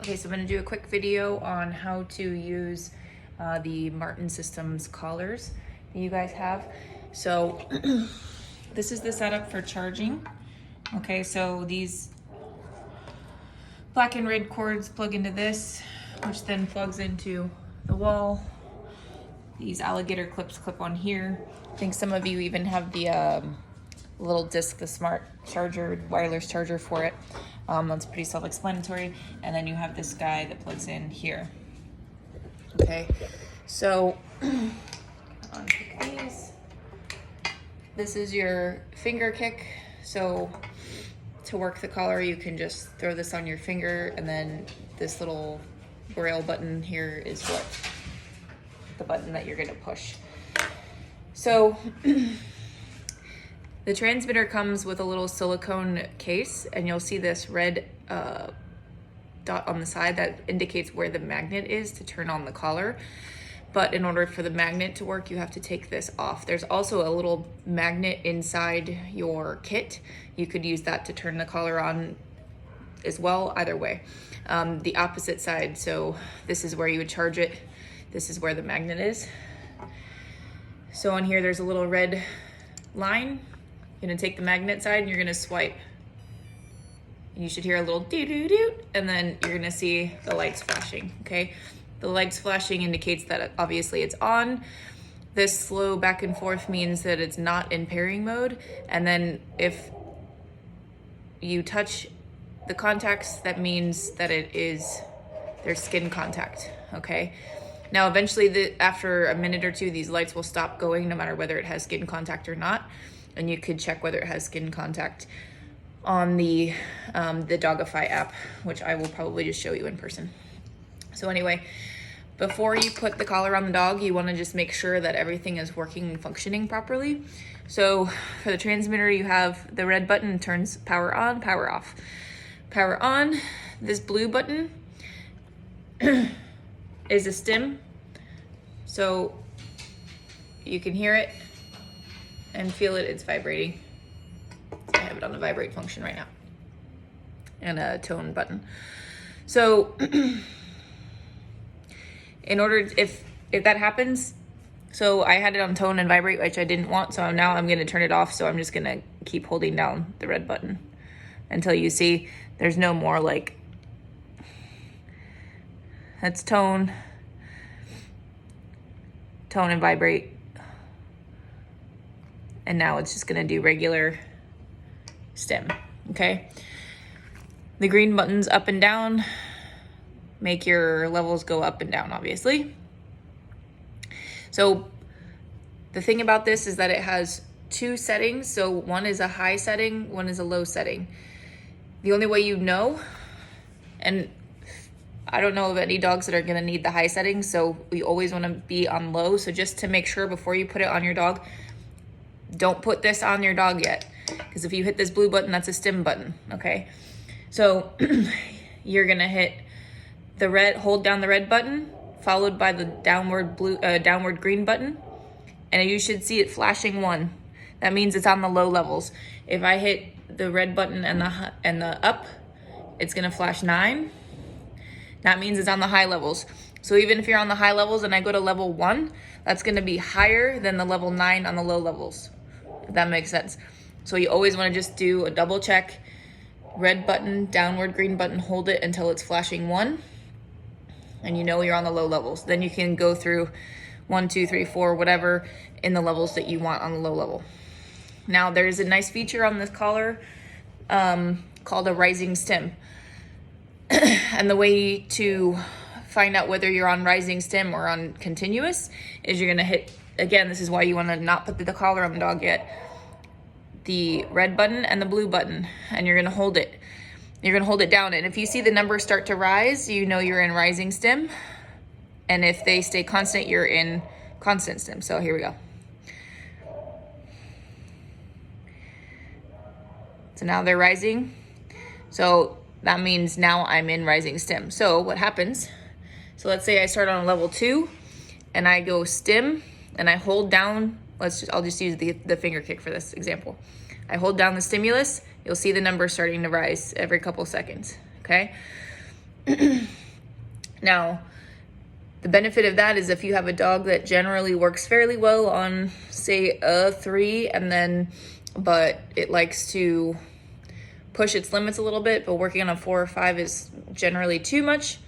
Okay, so I'm gonna do a quick video on how to use the Martin Systems collars that you guys have. So this is the setup for charging. Okay, so these black and red cords plug into this, which then plugs into the wall. These alligator clips clip on here. I think some of you even have the little disc, the smart charger, wireless charger for it. That's pretty self-explanatory. And then you have this guy that plugs in here. Okay, so unpick these. This is your finger kick. So to work the collar, you can just throw this on your finger, and then this little braille button here is what the button that you're gonna push. So the transmitter comes with a little silicone case, and you'll see this red dot on the side that indicates where the magnet is to turn on the collar. But in order for the magnet to work, you have to take this off. There's also a little magnet inside your kit. You could use that to turn the collar on as well, either way. The opposite side, so this is where you would charge it. This is where the magnet is. So on here, there's a little red line. You're gonna take the magnet side and you're gonna swipe. You should hear a little doo-doo-doo, and then you're gonna see the lights flashing, okay? The lights flashing indicates that obviously it's on. This slow back and forth means that it's not in pairing mode. And then if you touch the contacts, that means that there's skin contact, okay? Now, eventually, after a minute or two, these lights will stop going no matter whether it has skin contact or not. And you could check whether it has skin contact on the Dogify app, which I will probably just show you in person. So anyway, before you put the collar on the dog, you want to just make sure that everything is working and functioning properly. So for the transmitter, you have the red button turns power on, power off. Power on, this blue button is a stim. So you can hear it and feel it, it's vibrating. I have it on the vibrate function right now. And a tone button. So in order, if that happens, so I had it on tone and vibrate, which I didn't want, so now I'm gonna turn it off, so I'm just gonna keep holding down the red button until you see there's no more like, that's tone and vibrate. And now it's just gonna do regular stem, okay? The green buttons up and down make your levels go up and down, obviously. So the thing about this is that it has two settings. So one is a high setting, one is a low setting. The only way you know, and I don't know of any dogs that are gonna need the high settings, so we always wanna be on low. So just to make sure before you put it on your dog, don't put this on your dog yet. Because if you hit this blue button, that's a stim button, okay? So you're gonna hit the red, hold down the red button, followed by the downward green button, and you should see it flashing 1. That means it's on the low levels. If I hit the red button and the up, it's gonna flash 9. That means it's on the high levels. So even if you're on the high levels and I go to level 1, that's gonna be higher than the level 9 on the low levels, if that makes sense. So you always wanna just do a double check, red button, downward green button, hold it until it's flashing 1, and you know you're on the low levels. Then you can go through 1, 2, 3, 4, whatever in the levels that you want on the low level. Now there's a nice feature on this collar called a rising stem. And the way to find out whether you're on rising stem or on continuous is you're gonna hit, again, this is why you wanna not put the collar on the dog yet, the red button and the blue button, and you're gonna hold it. You're gonna hold it down, and if you see the numbers start to rise, you know you're in rising stem. And if they stay constant, you're in constant stem. So here we go. So now they're rising. So that means now I'm in rising stem. So what happens, so let's say I start on a level 2 and I go stem and I hold down, I'll just use the finger kick for this example. I hold down the stimulus, you'll see the number starting to rise every couple seconds, okay? Now, the benefit of that is if you have a dog that generally works fairly well on, say, a 3, but it likes to push its limits a little bit, but working on a 4 or 5 is generally too much,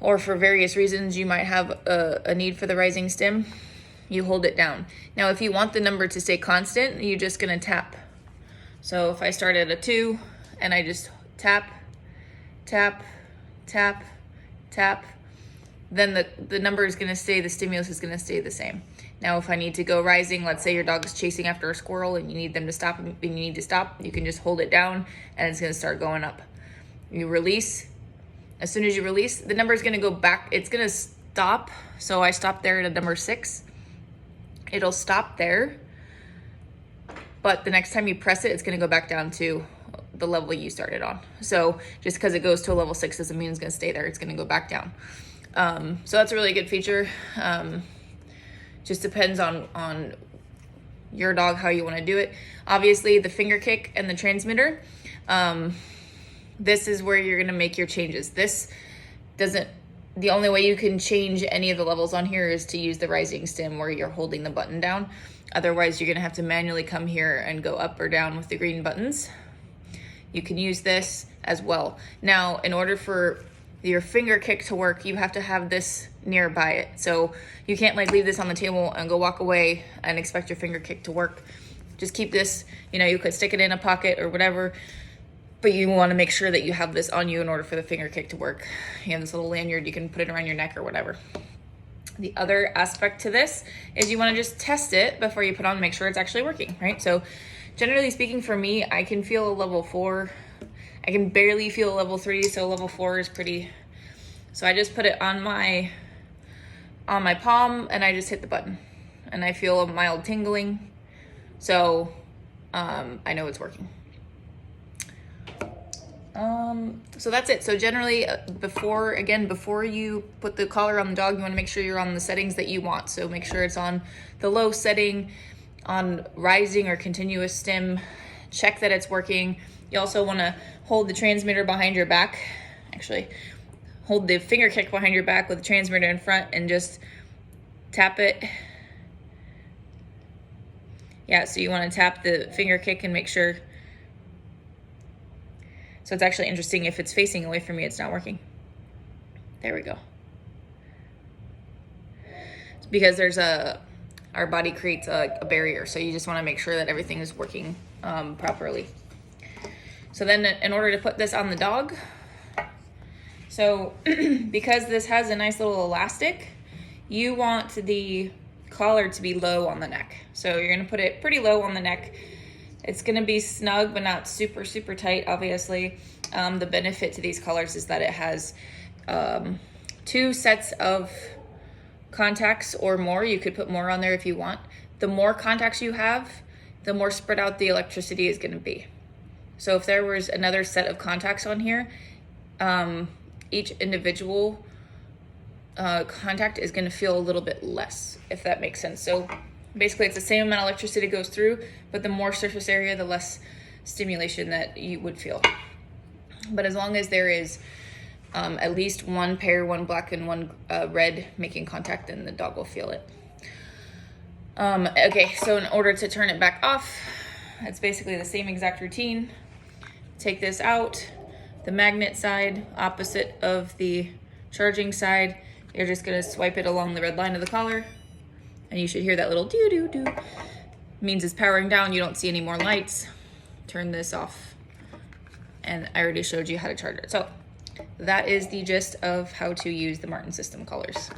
or for various reasons you might have a need for the rising stem, you hold it down. Now, if you want the number to stay constant, you're just gonna tap. So if I start at a 2 and I just tap, tap, tap, tap, then the number is gonna stay, the stimulus is gonna stay the same. Now, if I need to go rising, let's say your dog is chasing after a squirrel and you need them to stop and you need to stop, you can just hold it down and it's gonna start going up. You release, as soon as you release, the number is gonna go back, it's gonna stop. So I stopped there at a number 6. It'll stop there, but the next time you press it, it's gonna go back down to the level you started on. So just because it goes to a level 6 doesn't mean it's gonna stay there, it's gonna go back down. So that's a really good feature. Just depends on your dog, how you wanna do it. Obviously the finger kick and the transmitter, this is where you're gonna make your changes. The only way you can change any of the levels on here is to use the rising stem where you're holding the button down. Otherwise, you're gonna have to manually come here and go up or down with the green buttons. You can use this as well. Now, in order for your finger kick to work, you have to have this nearby it. So you can't like leave this on the table and go walk away and expect your finger kick to work. Just keep this, you could stick it in a pocket or whatever, but you want to make sure that you have this on you in order for the finger kick to work. You have this little lanyard, you can put it around your neck or whatever. The other aspect to this is you want to just test it before you put on, make sure it's actually working, right? So generally speaking, for me, I can feel a level 4. I can barely feel a level 3, so level 4 is pretty. So I just put it on my palm and I just hit the button and I feel a mild tingling. So I know it's working. So that's it. So generally before you put the collar on the dog, you want to make sure you're on the settings that you want. So make sure it's on the low setting, on rising or continuous stim, check that it's working. You also want to hold the transmitter behind your back. Actually, hold the finger kick behind your back with the transmitter in front and just tap it. Yeah, so you want to tap the finger kick and make sure. So it's actually interesting, if it's facing away from me, it's not working. There we go. It's because our body creates a barrier, so you just want to make sure that everything is working properly. So then in order to put this on the dog, so because this has a nice little elastic, you want the collar to be low on the neck. So you're gonna put it pretty low on the neck. It's gonna be snug, but not super, super tight, obviously. The benefit to these collars is that it has 2 sets of contacts or more. You could put more on there if you want. The more contacts you have, the more spread out the electricity is gonna be. So if there was another set of contacts on here, each individual contact is gonna feel a little bit less, if that makes sense. So basically it's the same amount of electricity goes through, but the more surface area, the less stimulation that you would feel. But as long as there is at least one pair, one black and one red making contact, then the dog will feel it. Okay, so in order to turn it back off, it's basically the same exact routine. Take this out, the magnet side, opposite of the charging side. You're just gonna swipe it along the red line of the collar, and you should hear that little doo-doo-doo. Means it's powering down, you don't see any more lights. Turn this off. And I already showed you how to charge it. So that is the gist of how to use the Martin System collars.